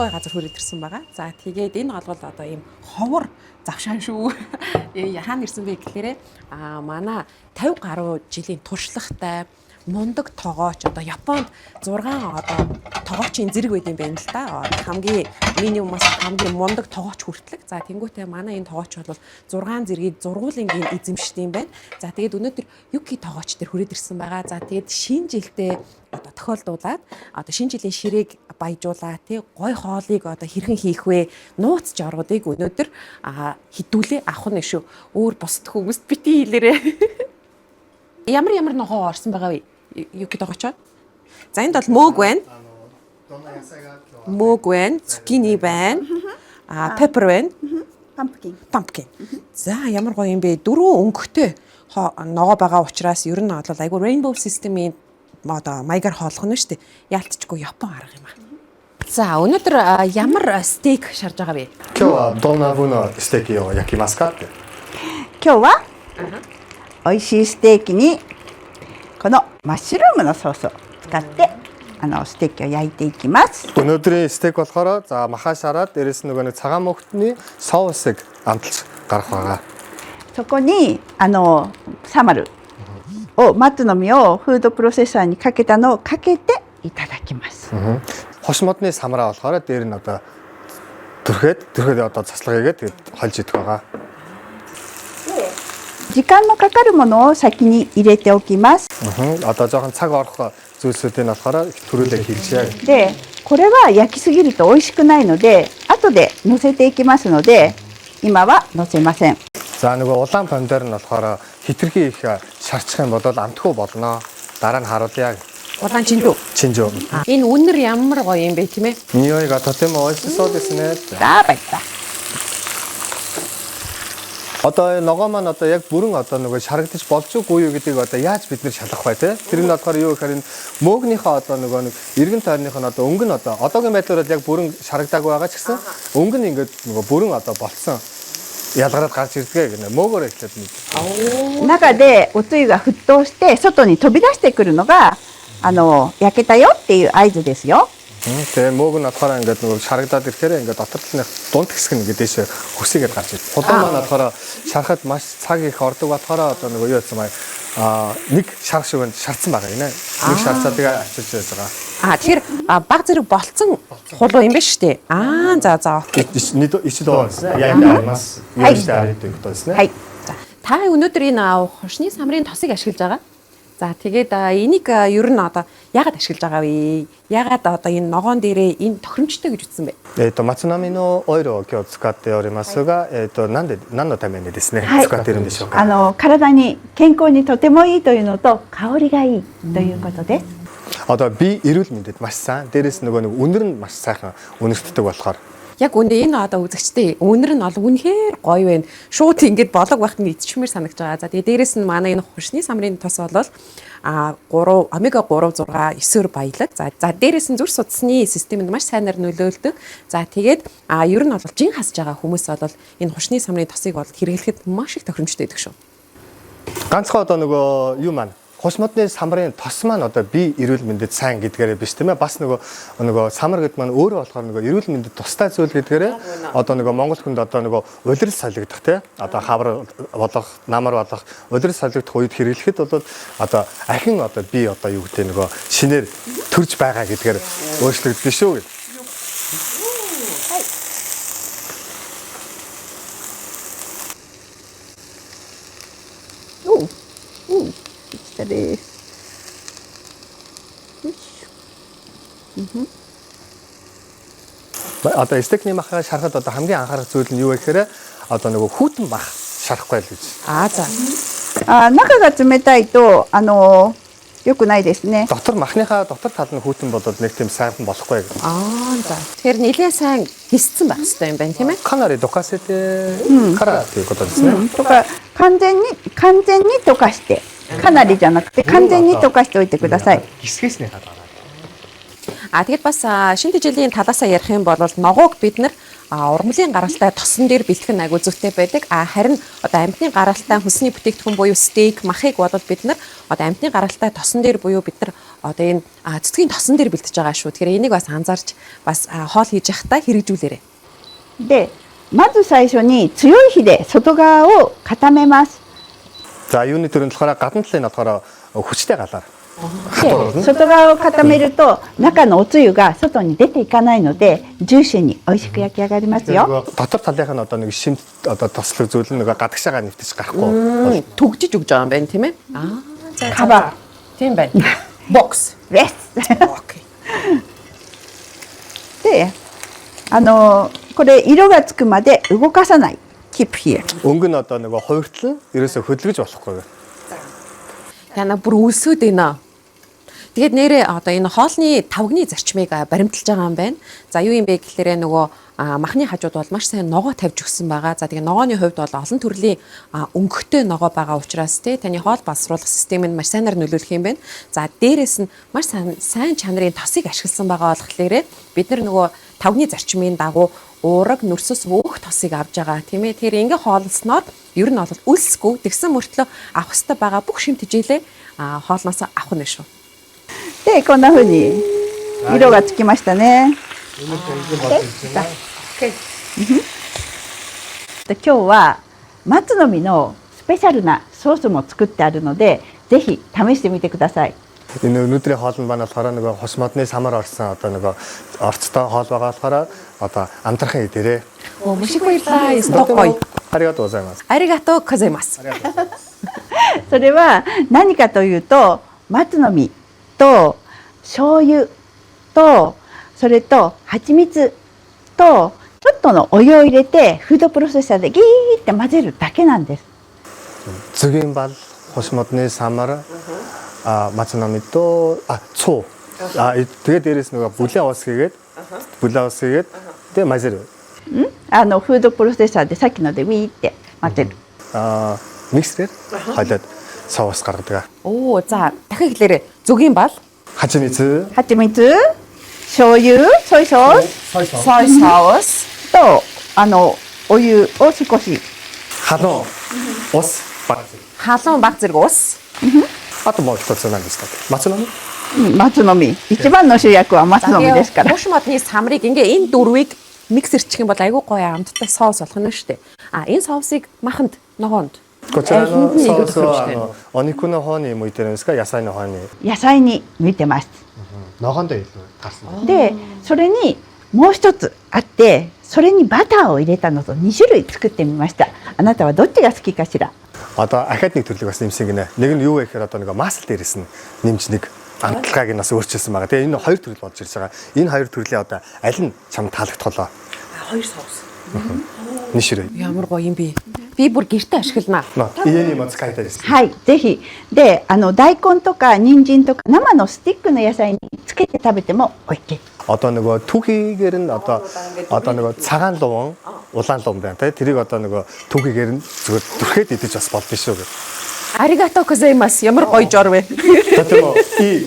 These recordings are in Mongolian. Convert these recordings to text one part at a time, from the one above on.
гоё газар хүрээд ирсэн байгаа. За тэгээд энэ бол одоо ийм ховор завшаан шүү. Хаана ирсэн бэ гэхээр манай 50 гаруй жилийн туршлагатай мундаг тогооч одоо Японд 6 одоо тогоочийн зэрэг байд юм байна л да. Хамгийн минимумаас хамгийн мундаг тогооч хүртэлэг. За тэнгуүтэй манай энэ тогооч бол 6 зэргийг зургуулынгийн эзэмшдэг юм байна. За тэгээд өнөөдөр Юки тогооч төр хүрээд ирсэн байгаа. За тэгээд шинэ жилдээ одоо тохиолдуулаад одоо шинэ жилийн ширээг баяжуулаа тий гой хоолыг одоо хэрхэн хийх вэ? Нууц жоргуудыг өнөөдөр хідүүлээ авах нь шүү. Өөр бусд хүмүүст бити хэлээрээ. Ямар ногоо орсон байгаа вэ? Юки тогоочоо. За энд бол мөөг байна. Мөөг байна, цукини байна. Pepper байна. Pumpkin. За ямар гоё юм бэ? 4 өнгөтэй ногоо байгаа учраас ер нь бол айгу Rainbow System-ийн одоо маягаар хоолох нь шүү дээ. Яалтчгүй Япон арга юм аа. За өнөөдөр ямар стейк шарж байгаа вэ? 今日はどんな風なステーキを焼きますかって。今日は美味しいステーキにこのマッシュルームのソースを使ってステーキを焼いていきます。 Өнөөдрийн стейк болохоор за маха шараад дээрэс нөгөө нэг цагаан мөгтний соусыг амталж гарах байгаа. そこにサマルを松の実をフードプロセッサーにかけたのをかけていただきます。 Хош модны самраа болохоор дээр нь одоо түрхэд одоо цацлага хийгээд тэгээд хольж идэх байгаа. 時間のかかるものを先に入れておきます。 Одоо жоохон цаг орох зүйлсүүдийн болохоор төрүүлээ хийлжээ. で、これは焼きすぎると美味しくないので、後で乗せていきますので、今は乗せません。 За нөгөө улаан помидор нь болохоор хитрхи их шарчих юм бол амтгүй болно. Дараа нь харуулъя. Улаан чинжүү. Чинжүү. Энэ үнэр ямар гоё юм бэ тийм ээ? 匂いがとても美味しそうですね. За баярлалаа. Одоо ногоо маань одоо яг бүрэн одоо нөгөө шарагдаж болж үгүй юу гэдгийг одоо яаж бид нэр шалгах вэ те? Тэр нь болохоор юу гэхээр мөөгнийхөө одоо нөгөө нэг эргэн тойрных нь одоо өнгө нь одоо одоогийн байдлаар яг бүрэн шарагдаагүй байгаа ч гэсэн өнгө нь ингээд нөгөө бүрэн одоо болцсон ялгараад гарч ирдэг гэнэ мөөгөөр эхлээд нэг. 中でおつゆが沸騰して外に飛び出してくるのが焼けたよっていう合図ですよ。 Тэгээ мөөг нь болохоор ингээд нөгөө шарагдаад ирэхээр ингээд дотор талынх дунд хэсэг нь ингээд дэше хөсөйгээд гарч ирдэг. Худал маань болохоор шарахад маш цаг их ордог болохоор одоо нөгөө юу гэсэн маяг нэг шарах шиг шарцсан байгаа юм. Нэг шарцаа тэгээ авчиж байж байгаа. Тэгэхээр баг зэрэг болцсон хулуу юм байна шүү дээ. За. 一度ですね焼いてあります。用意してあるということですね。 はい。 За та өнөөдөр энэ хошны самрын тосыг ашиглаж байгаа. За тэгээд энийг ер нь одоо яагаад ашиглаж байгаа вэ? Яагаад одоо энэ ногоон дээрээ энэ тохиромжтой гэж утсан бэ? 松並のオイルを今日使っておりますが、何のためにですね、使っているんでしょうか。体に健康にとてもいいというのと香りがいいということです。 Одоо би эрүүл мэндэд маш сайн. Дээрээс нөгөө нэг үнэр нь маш сайхан үнэртдэг болохоор. Яг үндэ энэ одоо үзэгчтэй үнэр нь бол үнэхээр гоё байна. Шууд ингэж болог байхад нь идчихмээр санагдаж байгаа. За тэгээ дээрэс нь манай энэ хушны самрын тос бол омега 3 6 9-өр баялаг. За дээрэс нь зүрх судасны системд маш сайнаар нөлөөлдөг. За тэгээд ер нь бол жин хасж байгаа хүмүүс бол энэ хушны самрын тосыг бол хэрэглэхэд маш их тохиромжтой байдаг шүү. Ганцхан одоо нөгөө юу маань хош модны самрын тос маань одоо би эрүүл мэндэд сайн гэдгээрээ биш тийм ээ бас нөгөө самар гэд маань өөрөө болохоор нөгөө эрүүл мэндэд тустай зүйл гэдгээрээ одоо нөгөө монгол хүнд одоо нөгөө улирал солигдох тийм одоо хавар болох намар болох улирал солигдох үед хэрэглэхэд бол одоо ахин одоо би одоо юу гэдэг нөгөө шинээр төрж байгаа гэдгээр өөрчлөгдсөн шүү. Одоо стейкний махаа шарахад одоо хамгийн анхаарах зүйл нь юу вэ гэхээр одоо нөгөө хүүтэн мах шарахгүй л гэж. За. 中が冷たいと良くないですね。 Дотор махныхаа дотор тал нь хүүтэн бодоод нэг тийм сайхан болохгүй. За. Тэгэхээр нэлээд сайн хисцэн байх хэрэгтэй юм байна тийм ээ? かなりどかせてからということですね。 とか完全に溶かして、かなりじゃなくて完全に溶かしておいてください。 Тэгээд бас шинэ жилийн талаасаа ярих юм бол ногоог бид нар ургамлын гаралтай тосон дээр бэлтгэх нь айгүй зүйтэй байдаг. Харин одоо амьтны гаралтай хүнсний бүтээгдэхүүн буюу стейк, махыг бодвол бид нар одоо амьтны гаралтай тосон дээр буюу бид нар одоо энэ цэцгийн тосон дээр бэлтэж байгаа шүү. Тэгэхээр энийг бас анзаарч бас хоол хийж явахдаа хэрэгжүүлээрэй. で、まず最初に強い火で外側を固めます。 За юуны төрөнд болохоор гадна талын болохоор хүчтэй галаар. で、外側を固めると中のおつゆが外に出ていかないのでジューシーに美味しく焼き上がりますよ。 Дотор талынх нь одоо нэг шимт одоо тослог зүйл нэг гадагшаага нэвтэж гарахгүй. Төгжиж өгж байгаа юм байна тийм ээ. За. Каба. Тийм байна. Box. です。 Окей. で、これ色がつくまで動かさない。Keep here. Өнгө нь одоо нэг хувиртлан ерөөсө хөдөлгөж болохгүй. Яна бүр үлсүүд байна. Тэгээд нэрээ одоо энэ хоолны тавгны зарчмыг баримталж байгаа юм байна. За юу юм бэ гэхээр нөгөө махны хажууд бол маш сайн ногоо тавьж өгсөн байгаа. За тэгээд ногооны хувьд бол олон төрлийн өнгөтэй ногоо байгаа учраас таны хоол боловсруулах системийг маш сайнаар нөлөөлөх юм байна. За дээрэс нь маш сайн чанарын тосыг ашигласан байгаа болохоор бид нар нөгөө тавгны зарчмын дагуу уураг нүрсэс өөх тосыг авж байгаа тийм ээ. Тэгэхээр ингээ хооллосноор ер нь бол үлсгүй тэгсэн мөртлөө авах хэрэгтэй байгаа бүх шим тэжээлээ хоолноос авах нь шүү. で、こんな風に色がつきましたね。で、今日は松の実のスペシャルなソースも作ってあるので、ぜひ試してみてください。 Энэ өнөөдрийн хоол нь манай болохоор нэг хос модны самар орсон одоо нэг орцтой хоол байгаа болохоор одоо амтрахын идээрээ. Мушигуйлаа стокой. Аригаато гозаймас. Аригато гозаймас. それは何かというと、松の実と醤油とそれと蜂蜜とちょっとのお湯を入れてフードプロセッサーでギーって混ぜるだけなんです。 Зүгийн бал хос модны самар мацнами то цуу. Тэгээд дээрээс нэг бүлээн ус хийгээд тэгээ мазер. フードプロセッサーでさっきのでウィーって混ぜる。 Миксээр хойлоод соус гаргадаг. Оо за дахин хэлээрэй. Зүгийн бал, Хачимиц, 蜂蜜、醤油、ソイソース soy sauce, とお湯を少し。 халуун, ус, баг. халуун баг зэрэг ус. А то може тооцоо надад стат. Мацнами? 松の実。一番の主役は松の実ですから。 Буш модны самрыг ингээ энэ дөрвийг миксерчих юм бол айгүй гоё амттай соус болох нь шүү дээ. Энэ соусыг маханд ногоонд. こちらの Хинтний ソース нэг はお肉の方に向いてるんですか野菜の方に。野菜に向いてます。 ногоонд илүү гарсан. で、それにもう一つあって、それにバターを入れたのと2種類作ってみました。あなたはどっちが好きかしら。 Одоо ахаад нэг төрлөг бас нэмсэн гинэ. Нэг нь юу вэ гэхээр одоо нэг масл дээрээс нь нэмж нэг амтлагыг нь бас өөрчилсөн байгаа. Тэгээ энэ хоёр төрөл болж ирж байгаа. Энэ хоёр төрлийн одоо аль нь чам таалагдхолоо? Хоёр соус. Нишрээ. Ямар гоё юм бэ? Би бүр гэртээ ашигланаа. 家にも使いたいです。はい、ぜひ。で、大根とか人参とか生のスティックの野菜につけて食べても OK。 Одоо нөгөө түүхийгээр нь одоо нөгөө цагаан луун, улаан луун байна те. Тэрийг одоо нөгөө түүхийгээр нь зүгээр дүрхээд идэж бас болдсон шүү гэх. Аригато гозаймас. Ямар гоё жор вэ? とてもいい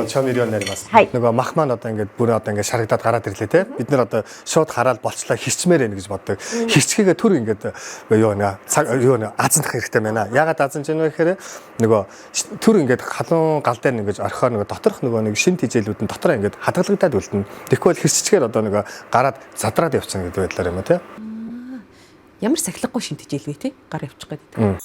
調味料になります。 はい。 нөгөө мах маань одоо ингээд бүр одоо ингээд шарагдаад гараад ирлээ те. Бид нэр одоо шууд хараад болчлаа хэрчмээр байна гэж боддог. Хэрчгээгээ түр ингээд юу нэ азандах хэрэгтэй байна. Ягаад азанж яана вэ гэхээр нөгөө түр ингээд халуун гал дээр ингээд орхоор нөгөө доторх нөгөө нэг шин тижээлүүд нь дотроо ингээд хадгалагдаад үлдэнэ. Тэгэхгүй бол хэрчгээр одоо нөгөө гараад задраад явчихна гэдэг байдлаар юм а те. Ямар сахилгагүй шинтэж илвэ те? Гар явчих гэдэг.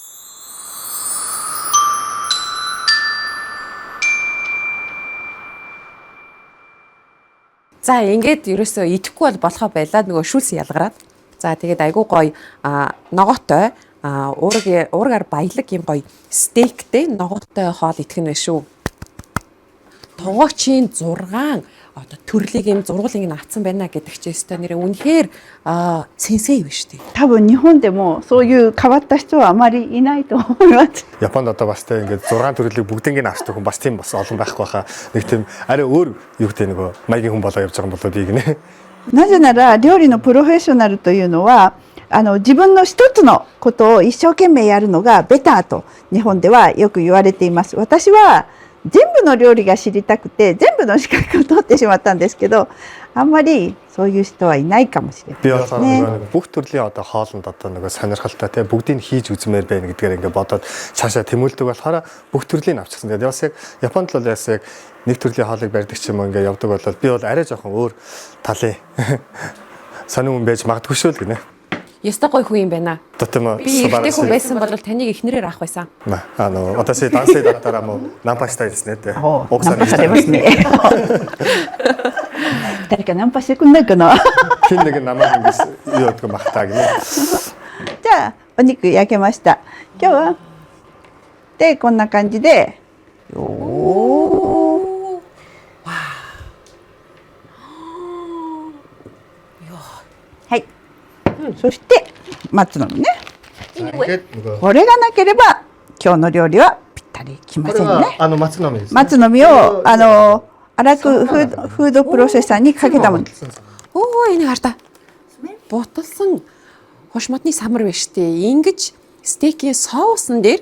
За ингээд ерөөсөө идэхгүй бол болохоо байлаа нөгөө шүүлс ялгараад. За тэгээд айгуу гоё ногоотой уургаар баялаг юм гоё стейктэй ногоотой хоол идэх нь байна шүү. Тогоочийн 6 одоо төрлийг юм зургуулыг наацсан байна гэдэг чи өстой нэрээ үнэхээр сенсей биш үү? 多分日本でもそういう変わった人はあまりいないと思います。 Японд одоо бас тэ ингээд 6 төрлийг бүгднийг нь авчдаг хүн бас тийм бас олон байхгүй хаа. Нэг тийм арай өөр юу гэдэг нөгөө маягийн хүн болоо явж байгаа юм болоо дий гинэ. なぜなら料理のプロフェッショナルというのは自分の一つのことを一生懸命やるのがベターと日本ではよく言われています。私は全部部の料理が知りたくて全部の資格を取ってしまったんですけど、あんまりそういう人はいないかもしれない Би です болохоор ね。 нөгөө бүх төрлийн одоо хоолнд одоо нөгөө сонирхолтой те бүгдийг нь хийж үзмээр байна гэдгээр ингээд бодоод цаашаа тэмүүлдэг болохоор бүх төрлийг авчихсан. Тэгээд бас яг Японд бол яг нэг төрлийн хоолыг барьдаг ч юм уу ингээд явдаг бол би бол арай жоохон өөр талын сонирм байж магадгүй шүү л гинэ. Яста гой хүн юм байна. とても Би 素晴ら ихтэй しい хүн байсан бол таныг эхнэрээр авах байсан. 私男性だったらもうナンパしたいですねって奥さんにナンパされますね。誰かナンパしてくんないかな。 хин нэг намайг ингэж юу гэдэг махтаа гинэ. じゃあお肉焼けました。今日はでこんな感じで、おー。はい。そして松の実ね。 Тэгээд нөгөө これがなければ今日の料理はぴったりきま これせんね。は松の実ですね. 松の実を粗くフードプロセッサーにかけたもの。 Оо энийг хартаа. Буталсан хошмотны самар биш үү? Ингиж стейкийн соусан дээр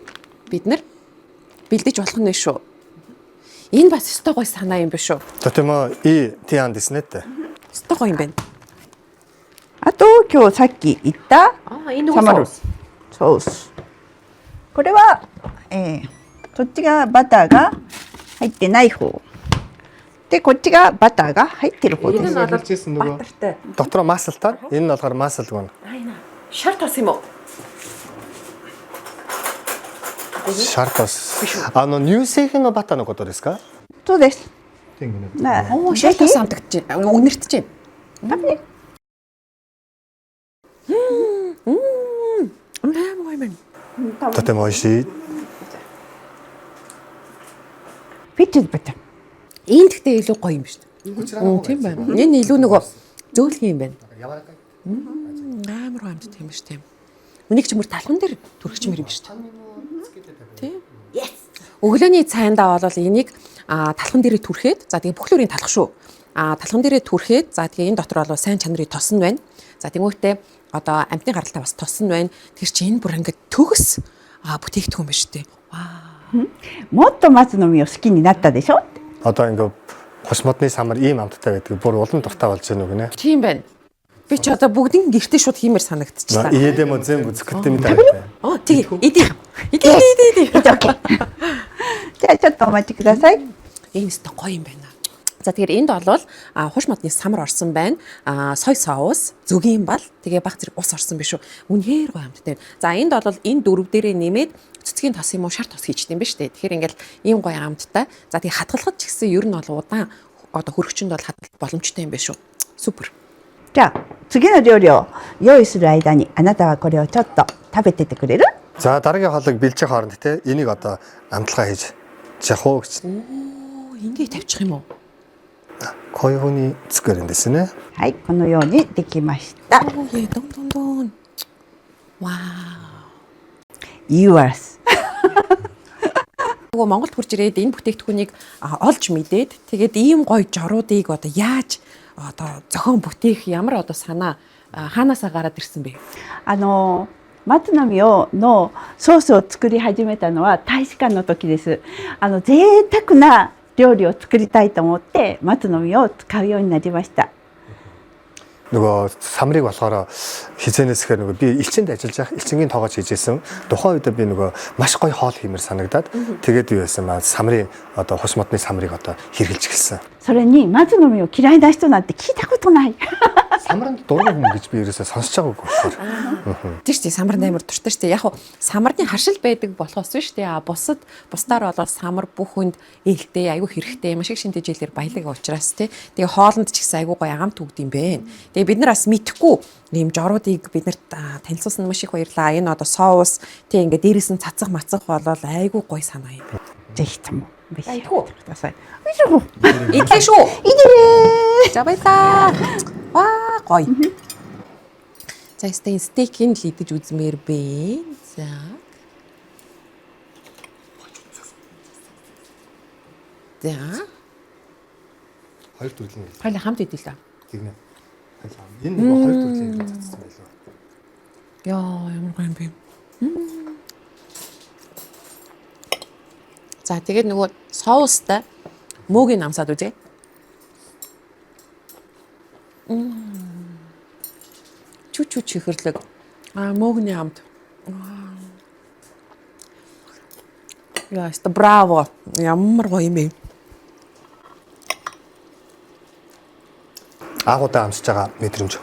бид нар бэлдэж болох нь шүү. Энэ бас өстой гой санаа юм биш үү? とてもいい提案ですねって. Өстой гой юм байна. あと今日さっき言った Энэサマルソース。これは、そっちがバターが入ってない方。でこっちがバターが入ってる方です。 Батартай. Дотроо масалтай. Энэ нь болохоор масалгүй байна. Айна. Шар тос юм уу? Шартос. 乳製品のバターのことですか? そうです。 Оо шар тос амтагч. Үнэртэж байна. Гой байна. とても美味しい. ピッチバター。 Энэ гэхдээ илүү гоё юм шүү дээ. Тийм байна. Энэ илүү нөгөө зөөлхөн юм байна. Амар гомд тийм шүү дээ. Үнийг ч мөр талхан дээр түрхчмэр юм шүү дээ. Тийм. Өглөөний цайндаа бол энийг талхан дээрээ түрхээд за тэгээ бүхлөөрийн талах шүү. Талхан дээрээ түрхээд за тэгээ энэ дотор бол сайн чанарын тос нь байна. За тэмүүгтээ одоо амтны гаралтай бас тос нь байна. Тэр чи энэ бүр ингээд төгс бүтээгдэхүүн байна шүү дээ. Вау. もっと松の実を好きになったでしょ。 Одоо ингээд хошмотны самар ийм амттай байдаг. Бүр улам дуртай болж байна уу гинэ. Тийм байна. Би ч одоо бүгдийн гэртээ шууд хиймээр санагдчихлаа. 家でも全部作ってみたいって. Тэгээ иди. じゃあちょっとお待ちください。 Энэ өстө гоё юм байна. За тэгэхээр энд бол хуш модны самар орсон байна. Сой соус, зөгийн бал, тэгээ баг зэрэг ус орсон биш үү? Үнэхээр гоё амттай. За энд бол энэ дөрөв дээрээ нэмээд цэцгийн тос юм уу, шар тос хийчихдээ юм биш үү? Тэгэхээр ингээл ийм гоё амттай. За тэгээ хадгалахад ч гэсэн ер нь бол удаан одоо хөрөгчөнд бол хадгалах боломжтой юм биш үү? Супер. じゃあ次の料理を用意する間にあなたはこれをちょっと食べててくれる？ За дараагийн хоолыг бэлжих хооронд те энийг одоо амтлагаа хийж яах вэ гэж. Оо, ингээ тавьчих юм уу? こういう風に作るんですね. はい、このようにできました。 Оо, яа дон. Вау. Yours. Нөгөө Монголд хурж ирээд энэ бүтээгдэхүүнийг олж мэдээд тэгээд ийм гоё жоруудыг одоо яаж одоо зохион бүтээх ямар одоо санаа хаанаасаа гараад ирсэн бэ? 松の実のソースを作り始めたのは大使館の時です。贅沢な料理を作りたいと思って松の実を使うようになりました。 нөгөө самрыг болохоор хизэнээс ихээр нөгөө би элчинд ажиллаж элчингийн тоогооч хийжсэн. Тухайн үед би нөгөө маш гоё хоол хиймээр санагдаад тэгээд юу байсан маа самрын одоо хошмотны самрыг одоо хэрглэж гэлсэн. それに松の実を嫌いな人なんて聞いたことない。 Самранд дургүй хүн гэж би ерөөсөө сонсож байгаагүй болохоор. Тийм шүү дээ, самар амар дуртай шүү дээ. Яг хуу самарны харшил байдаг болохоос биш дээ. Бусдаар бол самар бүх хүнд ээлтэй, айгүй хэрэгтэй, маш их шинэ дэжээлэр баялаг учраас тий. Тэгээ хоолнд ч гэсэн айгүй гоё агамт өгд юм бэ. Тэгээ бид нар бас мэдхгүй ийм жоруудыг бид нарт танилцуулсан маш их баярлаа. Энэ одоо соус тий ингээ дээрээс нь цацах мацах болол айгүй гоё санаа юм. ぜひとも召し上がって Айгүй. ください。よいしょ。 Идлээ шүү. いいね。 За баярлаа. Ваа гоё. За стейкийг л идэж үзмээр бэ. За. За. Хоёр төрлийн. Хоёул хамт идэл та. Тэгнэ. Энэ нөгөө хоёр төрлийн цацсан байлаа. Яа, ямар гоё юм бэ. За тэгээд нөгөө соустай Мөөгийн амсаад үзье. Чү чихэрлэг. Мөөгийн амт. Яста браво. Ямар гоё юм бэ? Агуудаа амсаж байгаа мэдрэмж.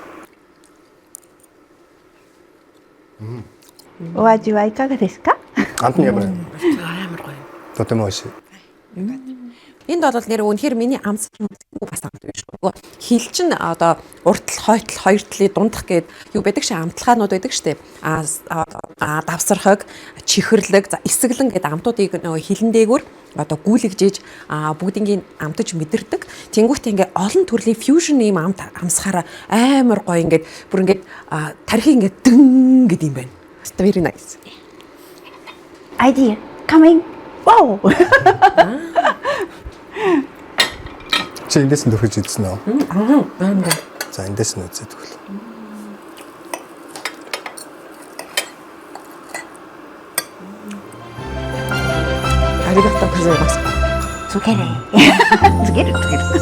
お味はいかがですか？ Амтны ямар Амар гоё. とても美味しい。 Энд бол нэр үнэхээр миний амс бас амт биш шүү. Хил чин одоо уртл хойтл хоёр талын дундах гээд юу байдаг шээ амталгаанууд байдаг штэ. Давсархаг, чихэрлэг, за эсгэлэн гээд амтуудыг нөгөө хилэн дээгүүр одоо гүйлгэж бүгднийг амтаж мэдэрдэг. Тэнгүүтээ ингээ олон төрлийн фьюжн ийм амт амсахаараа амар гоё ингээд бүр ингээд тархи ингээд дэн гэд юм байна. Very nice. Idea coming. Wow. Чи эндээс нь төхөж идсэн үү? Аа. За эндээс нь үзээд тэгвэл. Аригато гозаимас. つける。つけるつける。